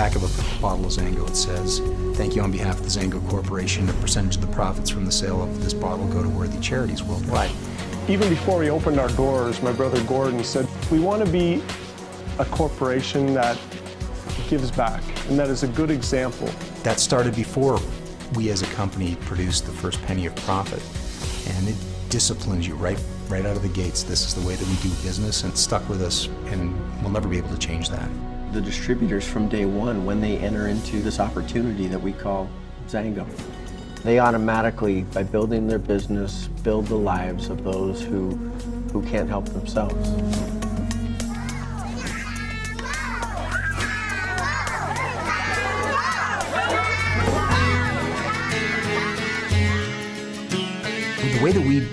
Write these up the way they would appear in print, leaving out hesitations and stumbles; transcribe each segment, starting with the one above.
back of a bottle of Xango, it says, "Thank you on behalf of the Xango Corporation. A percentage of the profits from the sale of this bottle go to worthy charities worldwide." Even before we opened our doors, my brother Gordon said, "We want to be a corporation that gives back, and that is a good example." That started before we as a company produced the first penny of profit, and it disciplines you right out of the gates. This is the way that we do business, and it stuck with us, and we'll never be able to change that. The distributors from day one, when they enter into this opportunity that we call Xango, they automatically, by building their business, build the lives of those who can't help themselves. The way that we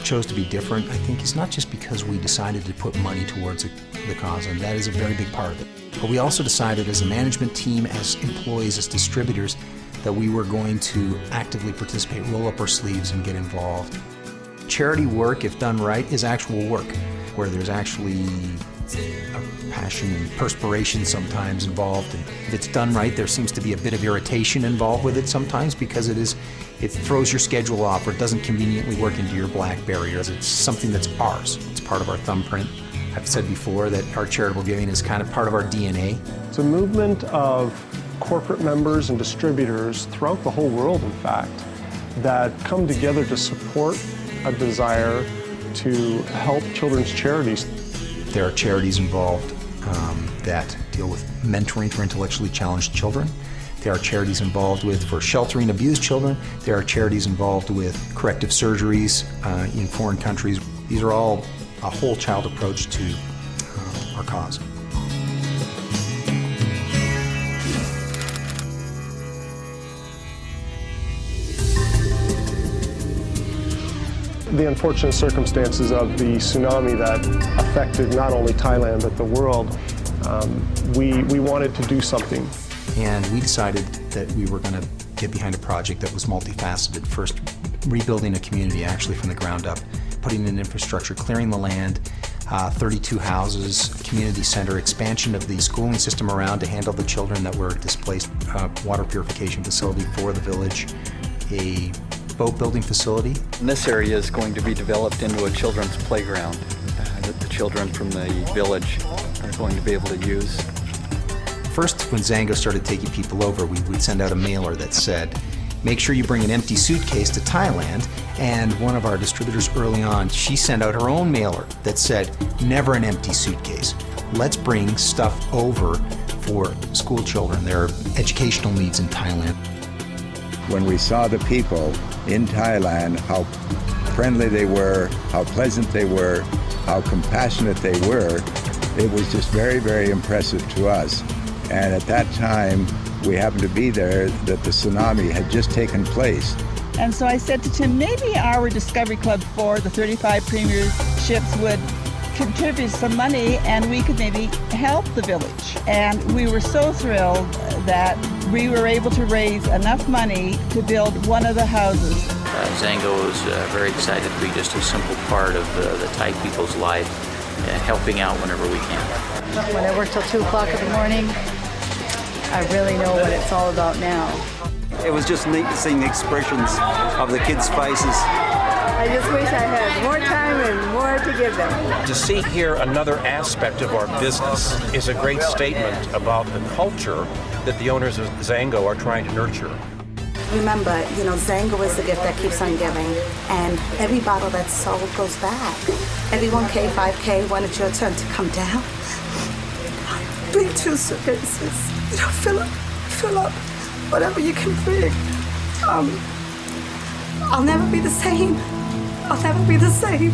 chose to be different, I think, is not just because we decided to put money towards the cause, and that is a very big part of it. But we also decided as a management team, as employees, as distributors, that we were going to actively participate, roll up our sleeves and get involved. Charity work, if done right, is actual work, where there's actually a passion and perspiration sometimes involved. And if it's done right, there seems to be a bit of irritation involved with it sometimes because it throws your schedule off or it doesn't conveniently work into your black barriers. It's something that's ours. It's part of our thumbprint. I've said before that our charitable giving is kind of part of our DNA. It's a movement of corporate members and distributors throughout the whole world, in fact, that come together to support a desire to help children's charities. There are charities involved that deal with mentoring for intellectually challenged children. There are charities involved for sheltering abused children. There are charities involved with corrective surgeries in foreign countries. These are all a whole child approach to our cause. The unfortunate circumstances of the tsunami that affected not only Thailand but the world, we wanted to do something. And we decided that we were going to get behind a project that was multifaceted. First, rebuilding a community actually from the ground up, putting in infrastructure, clearing the land, 32 houses, community center, expansion of the schooling system around to handle the children that were displaced, water purification facility for the village, a boat building facility. And this area is going to be developed into a children's playground that the children from the village are going to be able to use. First, when Xango started taking people over, we would send out a mailer that said, "Make sure you bring an empty suitcase to Thailand." And one of our distributors early on, she sent out her own mailer that said, "Never an empty suitcase. Let's bring stuff over for school children. There are educational needs in Thailand." When we saw the people in Thailand, how friendly they were, how pleasant they were, how compassionate they were, it was just very, very impressive to us. And at that time, we happened to be there, that the tsunami had just taken place. And so I said to Tim, maybe our Discovery Club for the 35 premier ships would contribute some money and we could maybe help the village. And we were so thrilled that we were able to raise enough money to build one of the houses. Xango is very excited to be just a simple part of the Thai people's life, helping out whenever we can. When I work till 2 o'clock in the morning, I really know what it's all about now. It was just neat seeing the expressions of the kids' faces. I just wish I had more time and more to give them. To see here another aspect of our business is a great statement about the culture that the owners of Xango are trying to nurture. Remember, Xango is the gift that keeps on giving, and every bottle that's sold goes back. Every 1K, 5K, when it's your turn to come down, bring 2 suitcases. Fill up, whatever you can bring. I'll never be the same. I'll never be the same.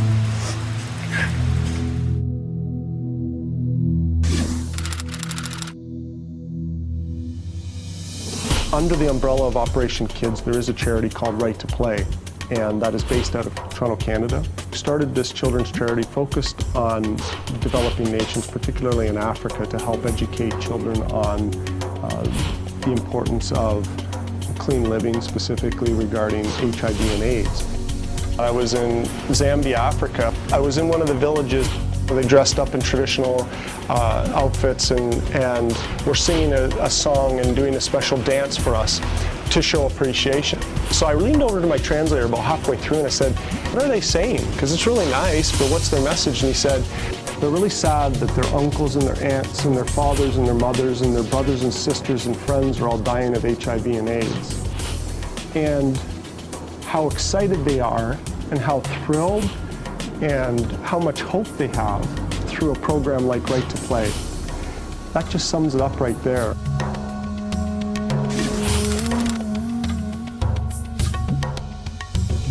Under the umbrella of Operation Kids, there is a charity called Right to Play, and that is based out of Toronto, Canada. We started this children's charity focused on developing nations, particularly in Africa, to help educate children on the importance of clean living, specifically regarding HIV and AIDS. I was in Zambia, Africa. I was in one of the villages They dressed up in traditional outfits and were singing a song and doing a special dance for us to show appreciation. So I leaned over to my translator about halfway through and I said, what are they saying? Because it's really nice, but what's their message? And he said, they're really sad that their uncles and their aunts and their fathers and their mothers and their brothers and sisters and friends are all dying of HIV and AIDS. And how excited they are and how thrilled and how much hope they have through a program like Right to Play. That just sums it up right there.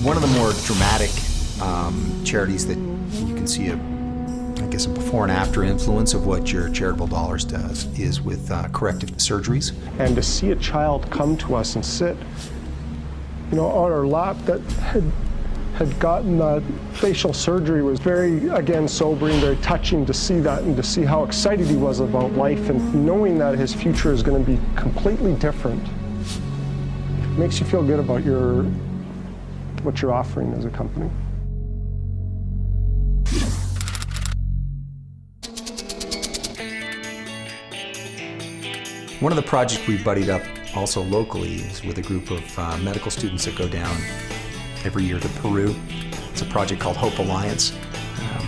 One of the more dramatic charities that you can see a before and after influence of what your charitable dollars does is with corrective surgeries. And to see a child come to us and sit, on our lap that had gotten that facial surgery was very, again, sobering, very touching to see that and to see how excited he was about life and knowing that his future is going to be completely different. It makes you feel good about what you're offering as a company. One of the projects we buddied up also locally is with a group of medical students that go down every year to Peru. It's a project called Hope Alliance.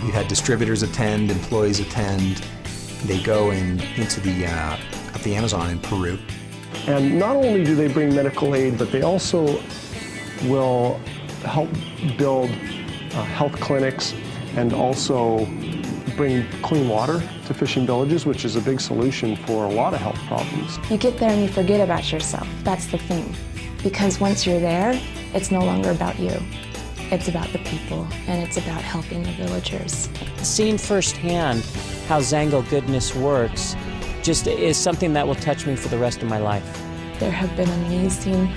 We've had distributors attend, employees attend. They go into the up the Amazon in Peru. And not only do they bring medical aid, but they also will help build health clinics and also bring clean water to fishing villages, which is a big solution for a lot of health problems. You get there and you forget about yourself. That's the thing. Because once you're there, it's no longer about you. It's about the people, and it's about helping the villagers. Seeing firsthand how Xango goodness works just is something that will touch me for the rest of my life. There have been amazing,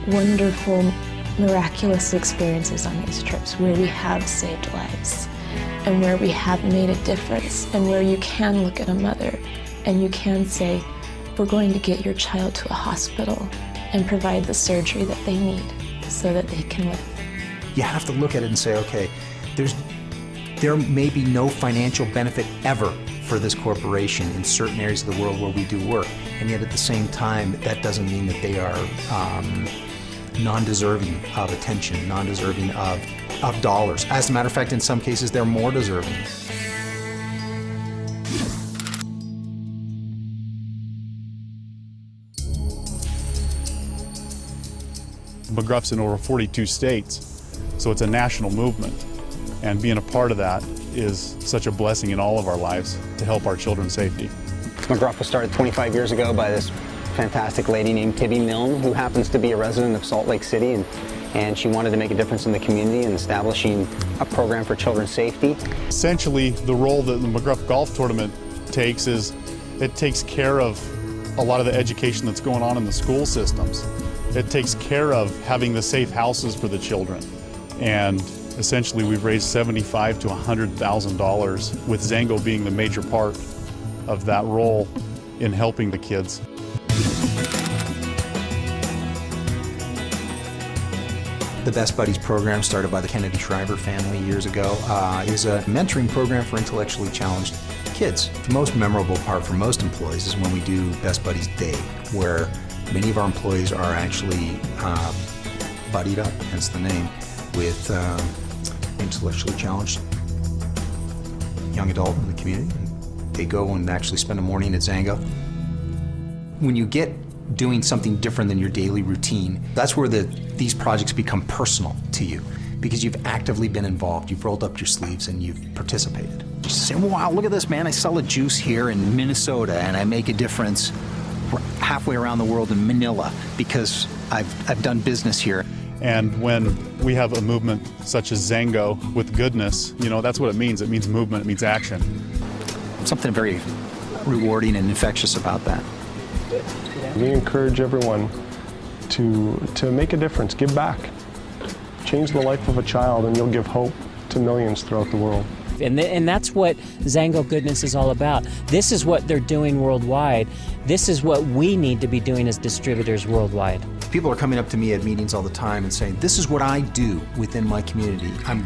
wonderful, miraculous experiences on these trips where we have saved lives and where we have made a difference and where you can look at a mother and you can say, we're going to get your child to a hospital and provide the surgery that they need so that they can live. You have to look at it and say, okay, there may be no financial benefit ever for this corporation in certain areas of the world where we do work, and yet at the same time, that doesn't mean that they are non-deserving of attention, non-deserving of dollars. As a matter of fact, in some cases, they're more deserving. McGruff's in over 42 states, so it's a national movement. And being a part of that is such a blessing in all of our lives to help our children's safety. McGruff was started 25 years ago by this fantastic lady named Tibby Milne, who happens to be a resident of Salt Lake City, and she wanted to make a difference in the community and establishing a program for children's safety. Essentially, the role that the McGruff Golf Tournament takes is it takes care of a lot of the education that's going on in the school systems. It takes care of having the safe houses for the children. And essentially, we've raised $75,000 to $100,000, with Xango being the major part of that role in helping the kids. The Best Buddies program, started by the Kennedy Shriver family years ago, is a mentoring program for intellectually challenged kids. The most memorable part for most employees is when we do Best Buddies Day, where many of our employees are actually buddied up, hence the name, with intellectually challenged young adult in the community. They go and actually spend a morning at Xango. When you get doing something different than your daily routine, that's where these projects become personal to you, because you've actively been involved, you've rolled up your sleeves and you've participated. You say, wow, look at this, man, I sell a juice here in Minnesota and I make a difference halfway around the world in Manila because I've done business here. And when we have a movement such as Xango with goodness, that's what it means. It means movement, it means action. Something very rewarding and infectious about that. We encourage everyone to make a difference, give back. Change the life of a child and you'll give hope to millions throughout the world. And that's what Xango Goodness is all about. This is what they're doing worldwide. This is what we need to be doing as distributors worldwide. People are coming up to me at meetings all the time and saying, this is what I do within my community. I'm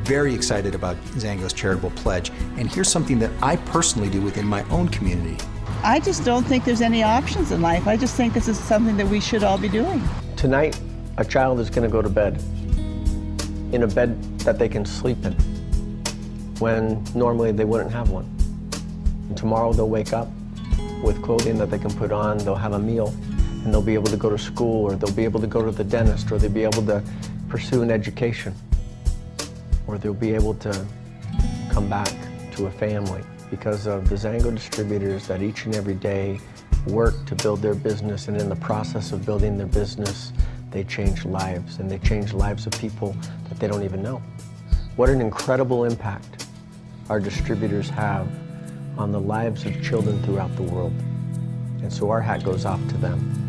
very excited about Xango's charitable pledge, and here's something that I personally do within my own community. I just don't think there's any options in life. I just think this is something that we should all be doing. Tonight, a child is going to go to bed in a bed that they can sleep in when normally they wouldn't have one. And tomorrow they'll wake up with clothing that they can put on, they'll have a meal, and they'll be able to go to school, or they'll be able to go to the dentist, or they'll be able to pursue an education, or they'll be able to come back to a family because of the Xango distributors that each and every day work to build their business, and in the process of building their business, they change lives, and they change lives of people that they don't even know. What an incredible impact our distributors have on the lives of children throughout the world. And so our hat goes off to them.